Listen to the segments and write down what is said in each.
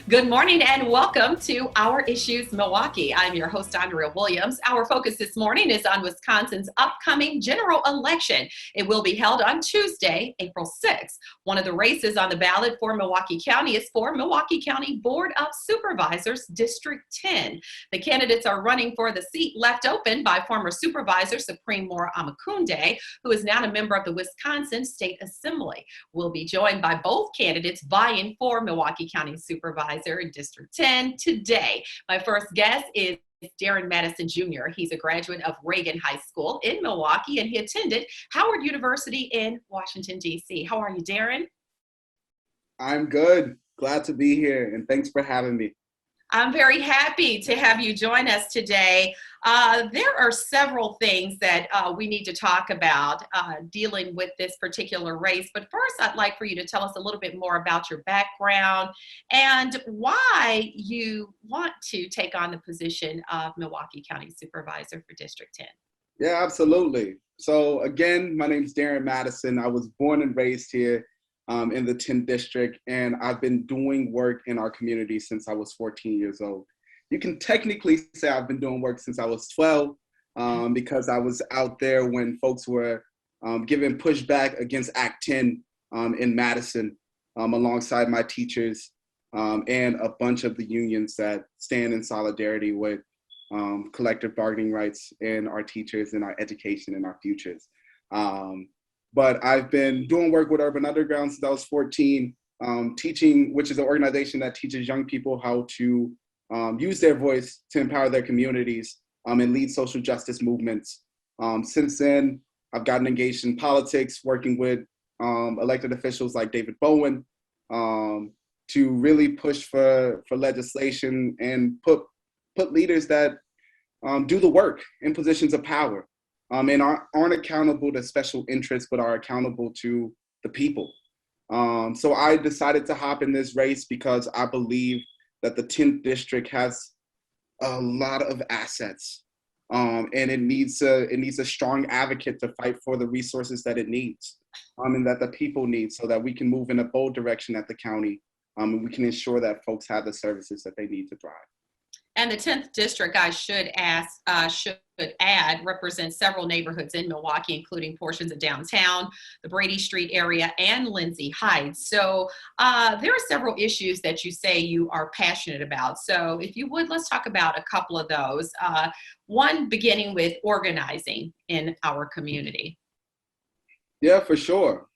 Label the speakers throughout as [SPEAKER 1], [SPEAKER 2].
[SPEAKER 1] Good morning and welcome to Our Issues Milwaukee. I'm your host, Andrea Williams. Our focus this morning is on Wisconsin's upcoming general election. It will be held on Tuesday, April 6th. One of the races on the ballot for Milwaukee County is for Milwaukee County Board of Supervisors, District 10. The candidates are running for the seat left open by former Supervisor Supreme Moore Amakunde, who is now a member of the Wisconsin State Assembly. We'll be joined by both candidates vying for Milwaukee County Supervisor in District 10 today. My first guest is Darrin Madison Jr. He's a graduate of Reagan High School in Milwaukee, and he attended Howard University in Washington, D.C. How are you, Darrin?
[SPEAKER 2] I'm good. Glad to be here, and thanks for having me.
[SPEAKER 1] I'm very happy to have you join us today. There are several things that we need to talk about dealing with this particular race. But first, I'd like for you to tell us a little bit more about your background and why you want to take on the position of Milwaukee County Supervisor for District 10.
[SPEAKER 2] Yeah, absolutely. So again, my name is Darrin Madison. I was born and raised here in the 10th district, and I've been doing work in our community since I was 14 years old. You can technically say I've been doing work since I was 12 because I was out there when folks were giving pushback against Act 10 in Madison alongside my teachers and a bunch of the unions that stand in solidarity with collective bargaining rights and our teachers and our education and our futures. But I've been doing work with Urban Underground since I was 14, teaching, which is an organization that teaches young people how to use their voice to empower their communities and lead social justice movements. Since then, I've gotten engaged in politics, working with elected officials like David Bowen to really push for legislation and put leaders that do the work in positions of power. And aren't accountable to special interests, but are accountable to the people. So I decided to hop in this race because I believe that the 10th district has a lot of assets, and it needs a strong advocate to fight for the resources that it needs, and that the people need, so that we can move in a bold direction at the county, and we can ensure that folks have the services that they need to thrive.
[SPEAKER 1] And the 10th district, I should add, represents several neighborhoods in Milwaukee, including portions of downtown, the Brady Street area, and Lindsay Heights. So there are several issues that you say you are passionate about. So if you would, let's talk about a couple of those. One beginning with organizing in our community.
[SPEAKER 2] Yeah, for sure.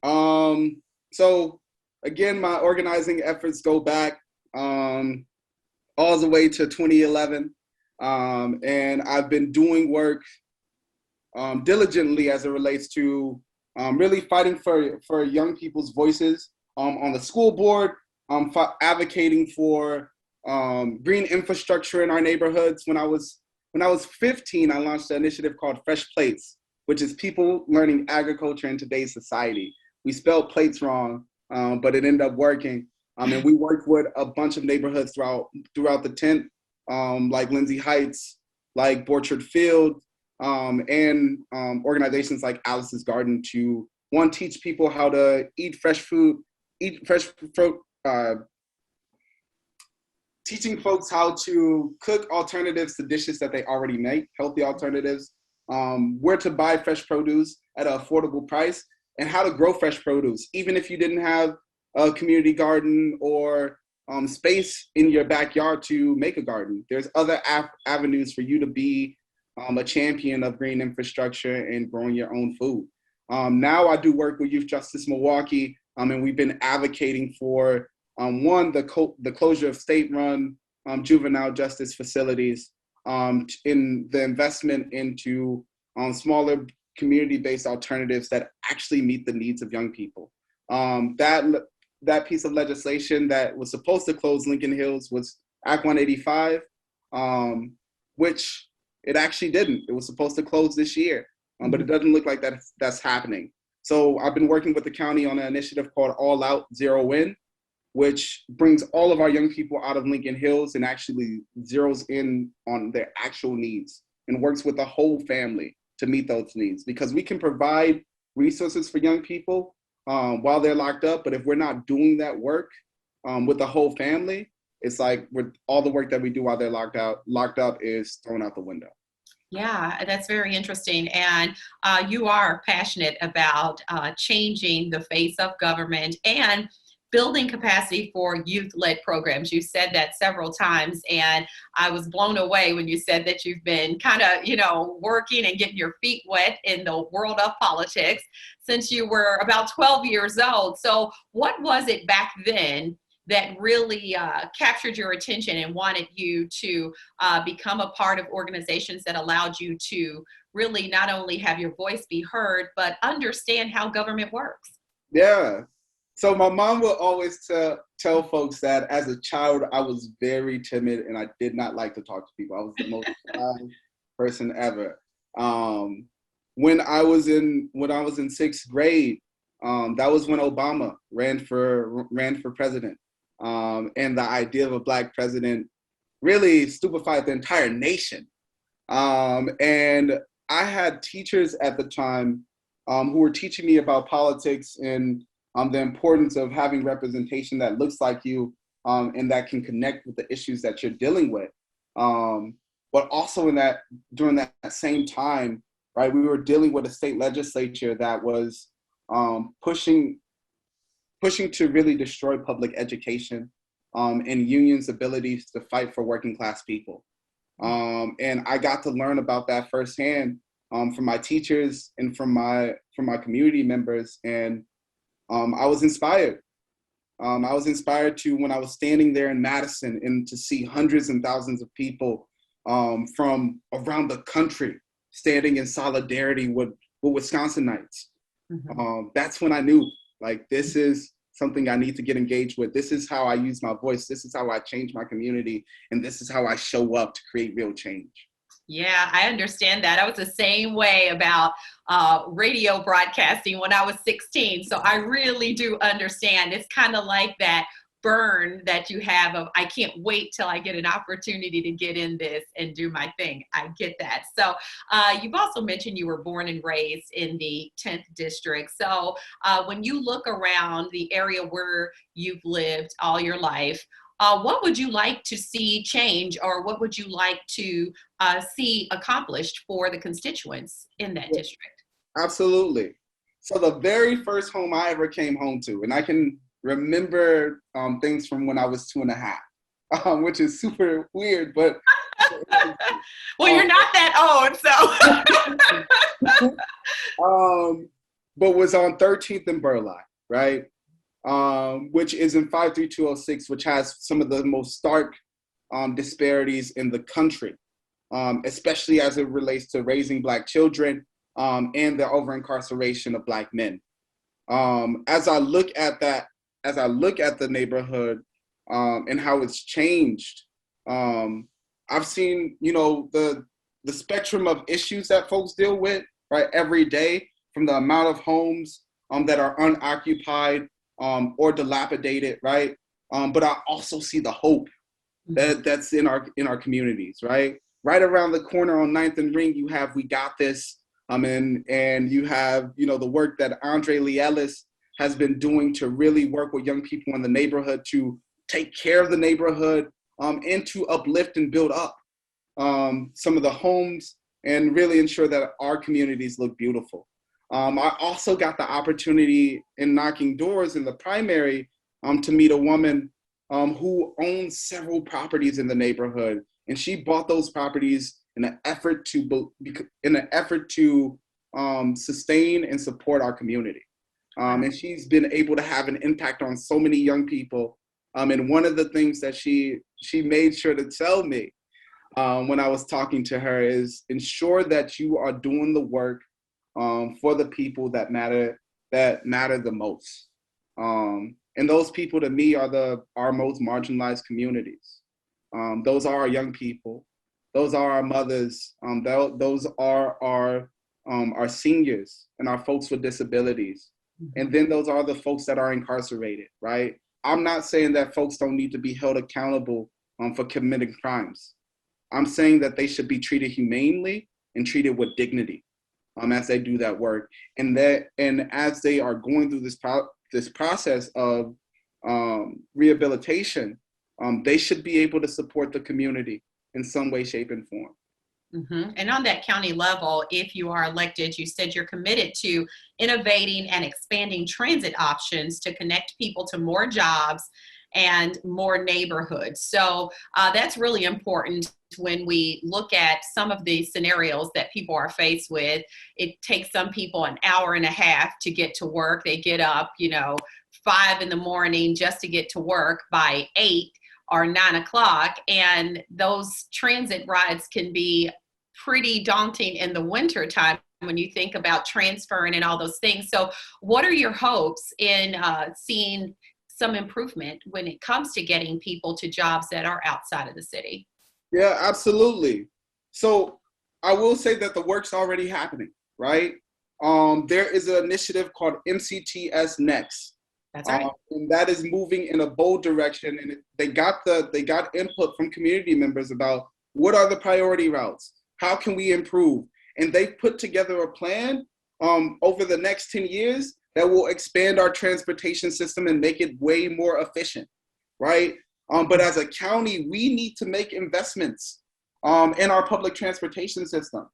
[SPEAKER 2] So again, my organizing efforts go back all the way to 2011. And I've been doing work diligently as it relates to really fighting for young people's voices on the school board, advocating for green infrastructure in our neighborhoods. When I was 15, I launched an initiative called Fresh Plates, which is people learning agriculture in today's society. We spelled plates wrong, but it ended up working. And we worked with a bunch of neighborhoods throughout the 10th, like Lindsay Heights, like Borchard Field, and organizations like Alice's Garden to, one, teach people how to eat fresh fruit, teaching folks how to cook alternatives to dishes that they already make, healthy alternatives, where to buy fresh produce at an affordable price, and how to grow fresh produce, even if you didn't have a community garden or space in your backyard to make a garden. There's other avenues for you to be a champion of green infrastructure and growing your own food. Now I do work with Youth Justice Milwaukee, and we've been advocating for, one, the closure of state-run juvenile justice facilities, in the investment into smaller community-based alternatives that actually meet the needs of young people. That piece of legislation that was supposed to close Lincoln Hills was Act 185, which it actually didn't. It was supposed to close this year, but it doesn't look like that's happening. So I've been working with the county on an initiative called All Out, Zero In, which brings all of our young people out of Lincoln Hills and actually zeroes in on their actual needs and works with the whole family to meet those needs. Because we can provide resources for young people while they're locked up, but if we're not doing that work, with the whole family, it's like with all the work that we do while they're locked up is thrown out the window.
[SPEAKER 1] Yeah, that's very interesting. And you are passionate about changing the face of government and building capacity for youth-led programs. You said that several times, and I was blown away when you said that you've been kind of, working and getting your feet wet in the world of politics since you were about 12 years old. So what was it back then that really captured your attention and wanted you to become a part of organizations that allowed you to really not only have your voice be heard, but understand how government works?
[SPEAKER 2] Yeah. So my mom would always tell folks that as a child, I was very timid and I did not like to talk to people. I was the most shy person ever. When I was in sixth grade, that was when Obama ran for president. And the idea of a Black president really stupefied the entire nation. And I had teachers at the time who were teaching me about politics and the importance of having representation that looks like you and that can connect with the issues that you're dealing with. But also during that same time, right, we were dealing with a state legislature that was pushing to really destroy public education and unions' abilities to fight for working class people. And I got to learn about that firsthand from my teachers and from my community members. And I was inspired. I was inspired to, when I was standing there in Madison, and to see hundreds and thousands of people from around the country standing in solidarity with Wisconsinites.
[SPEAKER 1] Mm-hmm.
[SPEAKER 2] That's when I knew, like, this is something I need to get engaged with. This is how I use my voice. This is how I change my community. And this is how I show up to create real change.
[SPEAKER 1] Yeah, I understand that. I was the same way about radio broadcasting when I was 16. So I really do understand. It's kind of like that burn that you have of, I can't wait till I get an opportunity to get in this and do my thing. I get that. So you've also mentioned you were born and raised in the 10th district. So when you look around the area where you've lived all your life, what would you like to see change, or what would you like to see accomplished for the constituents in that district?
[SPEAKER 2] Absolutely. So the very first home I ever came home to, and I can remember things from when I was 2.5, which is super weird, but.
[SPEAKER 1] Well, you're not that old, so.
[SPEAKER 2] But was on 13th and Burleigh, right? Which is in 53206, which has some of the most stark disparities in the country, especially as it relates to raising Black children and the over-incarceration of Black men. As I look at the neighborhood and how it's changed, I've seen, the spectrum of issues that folks deal with, right, every day, from the amount of homes that are unoccupied or dilapidated, right? But I also see the hope that's in our communities, right? Right around the corner on 9th and Ring, you have We Got This, and you have, the work that Andrea Williams has been doing to really work with young people in the neighborhood to take care of the neighborhood and to uplift and build up some of the homes and really ensure that our communities look beautiful. I also got the opportunity in knocking doors in the primary to meet a woman who owns several properties in the neighborhood, and she bought those properties in an effort to sustain and support our community. And she's been able to have an impact on so many young people. And one of the things that she made sure to tell me when I was talking to her is, ensure that you are doing the work for the people that matter the most. And those people, to me, are our most marginalized communities. Those are our young people. Those are our mothers. Those are our seniors and our folks with disabilities. And then those are the folks that are incarcerated, right? I'm not saying that folks don't need to be held accountable for committing crimes. I'm saying that they should be treated humanely and treated with dignity as they do that work. And as they are going through this process of rehabilitation, they should be able to support the community in some way, shape, and form.
[SPEAKER 1] And on that county level, if you are elected, you said you're committed to innovating and expanding transit options to connect people to more jobs and more neighborhoods. So that's really important when we look at some of the scenarios that people are faced with. It takes some people an hour and a half to get to work. They get up, 5 in the morning just to get to work by 8 or 9 o'clock. And those transit rides can be pretty daunting in the winter time when you think about transferring and all those things. So what are your hopes in seeing some improvement when it comes to getting people to jobs that are outside of the city?
[SPEAKER 2] Yeah, absolutely. So I will say that the work's already happening, right? There is an initiative called MCTS Next.
[SPEAKER 1] That's right.
[SPEAKER 2] And that is moving in a bold direction. And they got input from community members about what are the priority routes? How can we improve? And they've put together a plan over the next 10 years that will expand our transportation system and make it way more efficient, right? But as a county, we need to make investments in our public transportation system.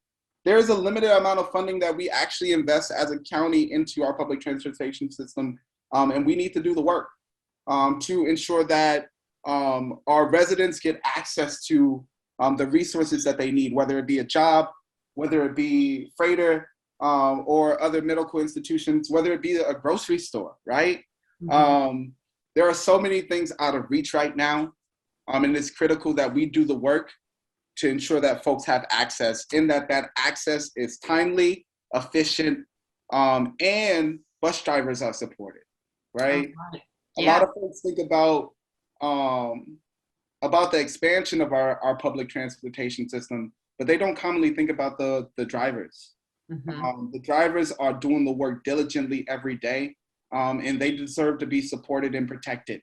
[SPEAKER 2] There is a limited amount of funding that we actually invest as a county into our public transportation system, and we need to do the work to ensure that our residents get access to the resources that they need, whether it be a job, whether it be freighter, or other medical institutions, whether it be a grocery store, right? There are so many things out of reach right now, and it's critical that we do the work to ensure that folks have access, and that access is timely, efficient, and bus drivers are supported, right? A lot of folks think about the expansion of our public transportation system, but they don't commonly think about the drivers. The drivers are doing the work diligently every day, and they deserve to be supported and protected.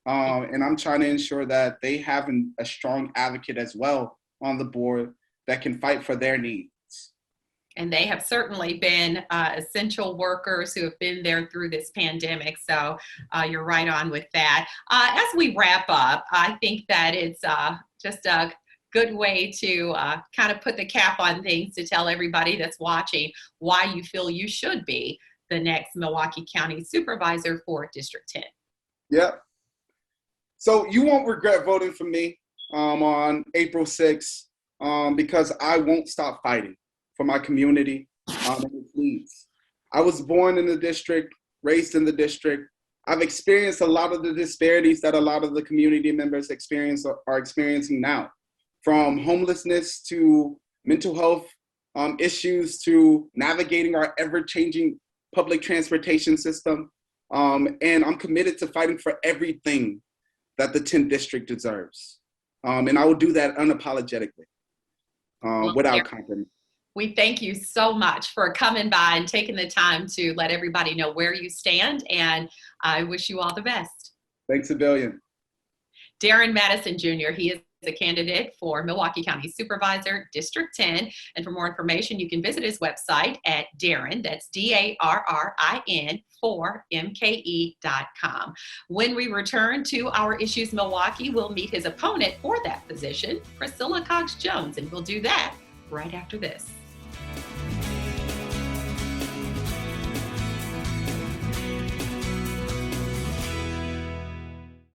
[SPEAKER 2] And I'm trying to ensure that they have a strong advocate as well on the board that can fight for their needs.
[SPEAKER 1] And they have certainly been essential workers who have been there through this pandemic. So you're right on with that. As we wrap up, I think that it's just a good way to kind of put the cap on things to tell everybody that's watching why you feel you should be the next Milwaukee County Supervisor for District 10.
[SPEAKER 2] Yep. So you won't regret voting for me on April 6th because I won't stop fighting for my community and its needs. I was born in the district, raised in the district. I've experienced a lot of the disparities that a lot of the community members are experiencing now, from homelessness to mental health issues to navigating our ever-changing public transportation system. And I'm committed to fighting for everything that the 10th district deserves. And I will do that unapologetically, without compromise.
[SPEAKER 1] We thank you so much for coming by and taking the time to let everybody know where you stand, and I wish you all the best.
[SPEAKER 2] Thanks a billion.
[SPEAKER 1] Darrin Madison Jr., he is a candidate for Milwaukee County Supervisor, District 10. And for more information, you can visit his website at Darrin, that's DARRIN, 4MKE.com. When we return to Our Issues Milwaukee, we'll meet his opponent for that position, Priscilla Cox Jones, and we'll do that right after this.